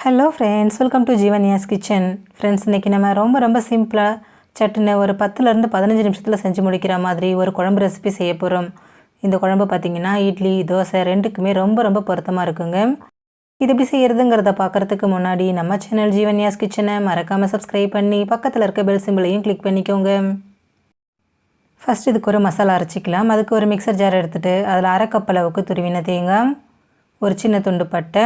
Hello friends, welcome to Jeevanya's kitchen. Friends, இன்றைக்கி நம்ம ரொம்ப சிம்பிளாக சட்டுன்னு ஒரு 10லேருந்து 15 நிமிஷத்தில் செஞ்சு முடிக்கிற மாதிரி ஒரு குழம்பு ரெசிபி செய்ய போகிறோம். இந்த குழம்பு பார்த்திங்கன்னா இட்லி, தோசை ரெண்டுக்குமே ரொம்ப பொருத்தமாக இருக்குங்க. இது எப்படி செய்கிறதுங்கிறத பார்க்குறதுக்கு முன்னாடி நம்ம சேனல் ஜீவன்யாஸ் கிச்சனை மறக்காமல் சப்ஸ்கிரைப் பண்ணி பக்கத்தில் இருக்க பெல் சிம்பிளையும் கிளிக் பண்ணிக்கோங்க. ஃபஸ்ட் இதுக்கு ஒரு மசாலா அரைச்சிக்கலாம். அதுக்கு ஒரு மிக்சர் ஜார் எடுத்துகிட்டு அதில் 1/2 கப் அளவுக்கு துருவின தேங்காய், ஒரு சின்ன துண்டு பட்டை,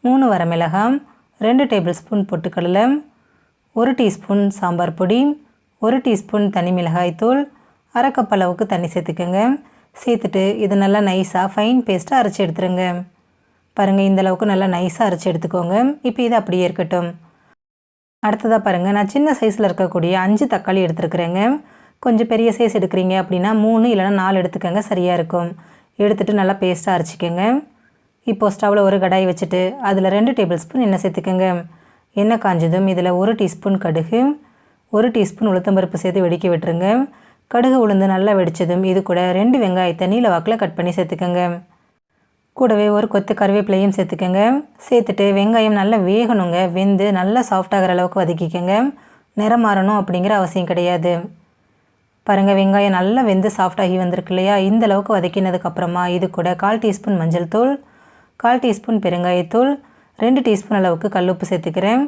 3 வரமிளகாய், 2 டேபிள் ஸ்பூன் பொட்டுக்கடலை, 1 டீஸ்பூன் சாம்பார் பொடி, 1 டீஸ்பூன் தனி மிளகாய் தூள், 1/2 கப் அளவுக்கு தண்ணி சேர்த்துக்கோங்க. சேர்த்துட்டு இது நல்லா நைஸாக ஃபைன் பேஸ்ட்டாக அரைச்சி எடுத்துருங்க. பாருங்கள், இந்த அளவுக்கு நல்லா நைஸாக அரைச்சி எடுத்துக்கோங்க. இப்போ இது அப்படியே இருக்கட்டும். அடுத்ததாக பாருங்கள், நான் சின்ன சைஸில் இருக்கக்கூடிய 5 தக்காளி எடுத்துருக்குறேங்க. கொஞ்சம் பெரிய சைஸ் எடுக்கிறீங்க அப்படின்னா 3 இல்லைனா 4 எடுத்துக்கோங்க, சரியாக இருக்கும். எடுத்துகிட்டு நல்லா பேஸ்ட்டாக அரைச்சிக்கோங்க. இப்போது ஸ்டவ்வில் ஒரு கடாய் வச்சுட்டு அதில் 2 டேபிள் ஸ்பூன் எண்ணெய் சேர்த்துக்கோங்க. எண்ணெய் காஞ்சதும் இதில் 1 டீஸ்பூன் கடுகு, 1 டீஸ்பூன் உளுத்தம்பருப்பு சேர்த்து வெடிக்க விட்டுருங்க. கடுகு உளுந்து நல்லா வெடித்ததும் இது கூட 2 வெங்காயத்தை நீல வாக்கில் கட் பண்ணி சேர்த்துக்கோங்க. கூடவே ஒரு கொத்து கருவேப்பிலையும் சேர்த்துக்கோங்க. சேர்த்துட்டு வெங்காயம் நல்லா வேகணுங்க. வெந்து நல்லா சாஃப்டாகிற அளவுக்கு வதக்கிக்கோங்க. நிறம் மாறணும் அப்படிங்கிற அவசியம் கிடையாது. பாருங்கள், வெங்காயம் நல்லா வெந்து சாஃப்டாகி வந்திருக்கு இல்லையா? இந்த அளவுக்கு வதக்கினதுக்கப்புறமா இது கூட 1/4 டீஸ்பூன் மஞ்சள் தூள், 1/4 டீஸ்பூன் பெருங்காயத்தூள், 2 டீஸ்பூன் அளவுக்கு கல்லுப்பு சேர்த்துக்கிறேன்.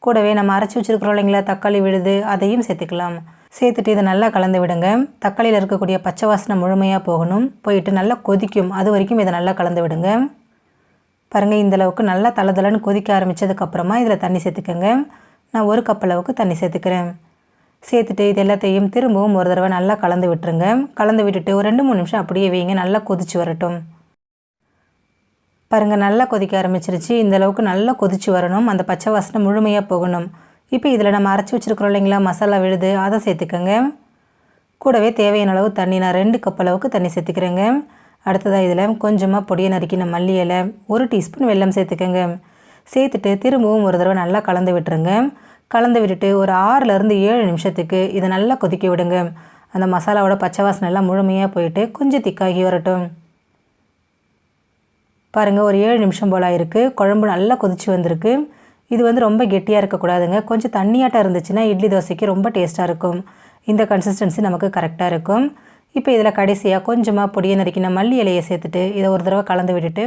கூடவே நம்ம அரைச்சி வச்சுருக்கிறோம் இல்லைங்களா தக்காளி விழுது, அதையும் சேர்த்துக்கலாம். சேர்த்துட்டு இதை நல்லா கலந்து விடுங்க. தக்காளியில் இருக்கக்கூடிய பச்சை வாசனை முழுமையாக போகணும். போயிட்டு நல்லா கொதிக்கும், அது வரைக்கும் இதை நல்லா கலந்து விடுங்க. பாருங்கள், இந்தளவுக்கு நல்லா தளதளன்னு கொதிக்க ஆரம்பித்ததுக்கப்புறமா இதில் தண்ணி சேர்த்துக்கோங்க. நான் 1 கப் அளவுக்கு தண்ணி சேர்த்துக்கிறேன். சேர்த்துட்டு இது எல்லாத்தையும் திரும்பவும் ஒரு தடவை நல்லா கலந்து விட்டுருங்க. கலந்து விட்டுட்டு ஒரு 2-3 நிமிஷம் அப்படியே வைங்க, நல்லா கொதிச்சு வரட்டும். பாருங்கள், நல்லா கொதிக்க ஆரம்பிச்சிருச்சு. இந்தளவுக்கு நல்லா கொதிச்சு வரணும். அந்த பச்சை வாசனை முழுமையாக போகணும். இப்போ இதில் நம்ம அரைச்சி வச்சுருக்கிறோம் இல்லைங்களா மசாலா விழுது, அதை சேர்த்துக்கோங்க. கூடவே தேவையான அளவு தண்ணி, நான் 2 கப் அளவுக்கு தண்ணி சேர்த்துக்கிறேங்க. அடுத்ததாக இதில் கொஞ்சமாக பொடியை நறுக்கின மல்லி இலை, 1 டீஸ்பூன் வெல்லம் சேர்த்துக்கோங்க. சேர்த்துட்டு திரும்பவும் ஒரு தடவை நல்லா கலந்து விட்டுருங்க. கலந்து விட்டுட்டு ஒரு 6லேருந்து 7 நிமிஷத்துக்கு இதை நல்லா கொதிக்க விடுங்க. அந்த மசாலாவோட பச்சை வாசனை எல்லாம் முழுமையாக போயிட்டு கொஞ்சம் திக்காகி வரட்டும். பாருங்கள், ஒரு 7 நிமிஷம் போல் இருக்குது. குழம்பு நல்லா கொதிச்சு வந்திருக்கு. இது ரொம்ப கெட்டியாக இருக்கக்கூடாதுங்க. கொஞ்சம் தண்ணியாட்டம் இருந்துச்சுன்னா இட்லி தோசைக்கு ரொம்ப டேஸ்ட்டாக இருக்கும். இந்த கன்சிஸ்டன்சி நமக்கு கரெக்டாக இருக்கும். இப்போ இதில் கடைசியாக கொஞ்சமாக பொடியை நறுக்கின மல்லி இலையை சேர்த்துட்டு இதை ஒரு தடவை கலந்து விட்டுட்டு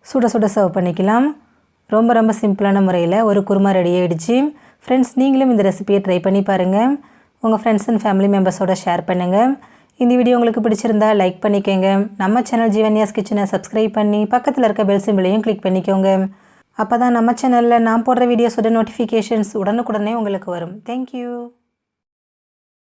சுட சர்வ் பண்ணிக்கலாம். ரொம்ப சிம்பிளான முறையில் ஒரு குருமா ரெடி ஆகிடுச்சு. ஃப்ரெண்ட்ஸ், நீங்களும் இந்த ரெசிபியை ட்ரை பண்ணி பாருங்கள். உங்கள் ஃப்ரெண்ட்ஸ் அண்ட் ஃபேமிலி மெம்பர்ஸோட ஷேர் பண்ணுங்கள். இந்த வீடியோ உங்களுக்கு பிடிச்சிருந்தா லைக் பண்ணிக்கோங்க. நம்ம சேனல் ஜீவன்யாஸ் கிச்சனை சப்ஸ்கிரைப் பண்ணி பக்கத்தில் இருக்க பெல் சிம்பிளையும் கிளிக் பண்ணிக்கோங்க. அப்போ தான் நம்ம சேனலில் நான் போடுற வீடியோஸோட நோட்டிஃபிகேஷன்ஸ் உடனுக்குடனே உங்களுக்கு வரும். தேங்க்யூ.